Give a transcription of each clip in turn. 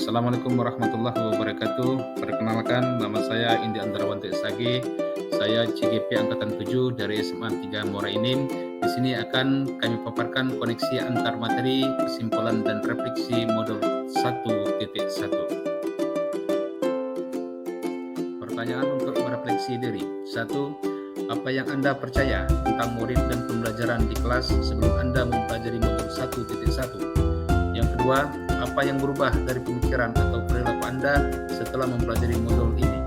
Assalamualaikum warahmatullahi wabarakatuh. Perkenalkan, nama saya Indi Andrawanti SAG. Saya CGP Angkatan 7 dari SMA 3 Muara Enim. Di sini akan kami paparkan koneksi antar materi, kesimpulan dan refleksi modul 1.1. Pertanyaan untuk merefleksi diri. 1. Apa yang Anda percaya tentang murid dan pembelajaran di kelas sebelum Anda mempelajari modul 1.1? Yang kedua, apa yang berubah dari pemikiran atau perilaku Anda setelah mempelajari modul ini?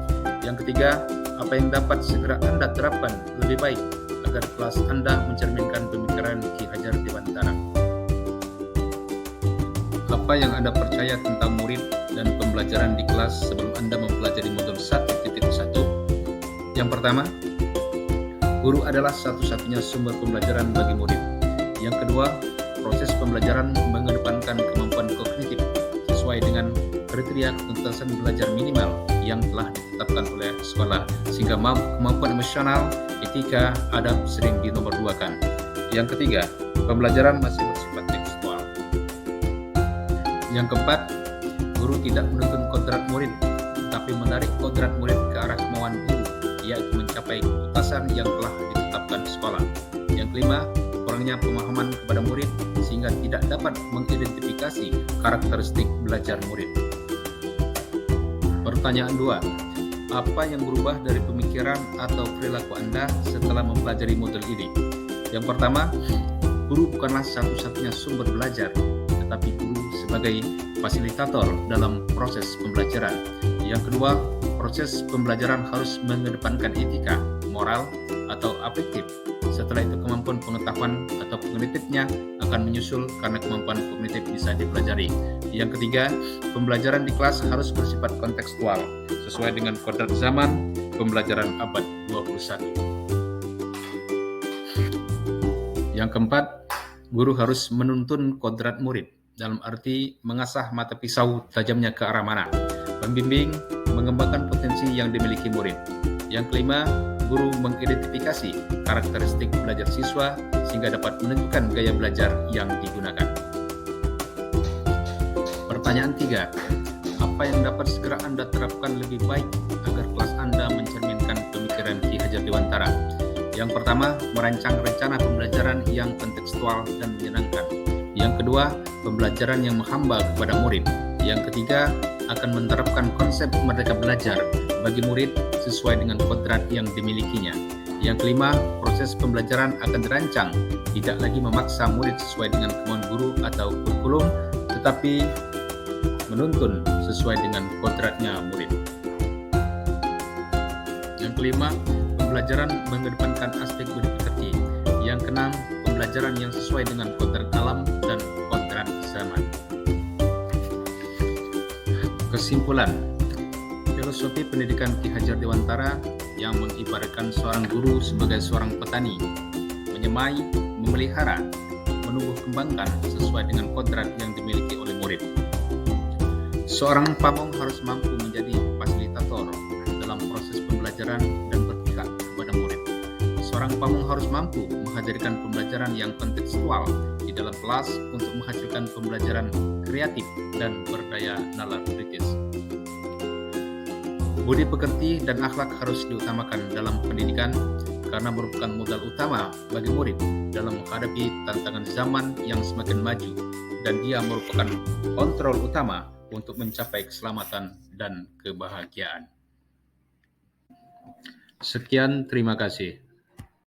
Yang ketiga, apa yang dapat segera Anda terapkan lebih baik agar kelas Anda mencerminkan pemikiran Ki Hajar Dewantara? Apa yang Anda percaya tentang murid dan pembelajaran di kelas sebelum Anda mempelajari modul 1.1? Yang pertama, guru adalah satu-satunya sumber pembelajaran bagi murid. Yang kedua, proses pembelajaran mengedepankan kemampuan kognitif sesuai dengan kriteria ketuntasan belajar minimal yang telah ditetapkan oleh sekolah, sehingga kemampuan emosional, etika, adab sering dinomorduakan. Yang ketiga, pembelajaran masih bersifat tekstual. Yang keempat, guru tidak menuntun kodrat murid, tapi menarik kodrat murid ke arah kemauan guru, yaitu mencapai ketuntasan yang telah ditetapkan sekolah. Yang kelima, kurangnya pemahaman kepada murid sehingga tidak dapat mengidentifikasi karakteristik belajar murid. Pertanyaan 2. Apa yang berubah dari pemikiran atau perilaku Anda setelah mempelajari modul ini? Yang pertama, guru bukanlah satu-satunya sumber belajar, tetapi guru sebagai fasilitator dalam proses pembelajaran. Yang kedua, proses pembelajaran harus mengedepankan etika, moral, atau afektif. Setelah itu kemampuan pengetahuan atau kognitifnya akan menyusul karena kemampuan kognitif bisa dipelajari. Yang ketiga, pembelajaran di kelas harus bersifat kontekstual sesuai dengan kodrat zaman pembelajaran abad 21. Yang keempat, guru harus menuntun kodrat murid dalam arti mengasah mata pisau tajamnya ke arah mana, membimbing, mengembangkan potensi yang dimiliki murid. Yang kelima, guru mengidentifikasi karakteristik belajar siswa sehingga dapat menentukan gaya belajar yang digunakan. Pertanyaan 3. Apa yang dapat segera Anda terapkan lebih baik agar kelas Anda mencerminkan pemikiran Ki Hajar Dewantara? Yang pertama, merancang rencana pembelajaran yang kontekstual dan menyenangkan. Yang kedua, pembelajaran yang menghamba kepada murid. Yang ketiga, akan menerapkan konsep merdeka belajar bagi murid sesuai dengan kodrat yang dimilikinya. Yang kelima, proses pembelajaran akan dirancang tidak lagi memaksa murid sesuai dengan kemauan guru atau kurikulum, tetapi menuntun sesuai dengan kodratnya murid. Yang kelima, pembelajaran mengedepankan aspek budi pekerti. Yang keenam, pembelajaran yang sesuai dengan kodrat alam dan kodrat zaman. Kesimpulan, filosofi pendidikan Ki Hajar Dewantara yang mengibaratkan seorang guru sebagai seorang petani, menyemai, memelihara, menumbuh kembangkan sesuai dengan kodrat yang dimiliki oleh murid. Seorang pamong harus mampu menjadi fasilitator dalam proses pembelajaran dan berpihak kepada murid. Seorang pamong harus mampu menghadirkan pembelajaran yang kontekstual di dalam kelas untuk menghasilkan pembelajaran kreatif dan berdaya nalar kritis. Budi pekerti dan akhlak harus diutamakan dalam pendidikan karena merupakan modal utama bagi murid dalam menghadapi tantangan zaman yang semakin maju, dan dia merupakan kontrol utama untuk mencapai keselamatan dan kebahagiaan. Sekian, terima kasih.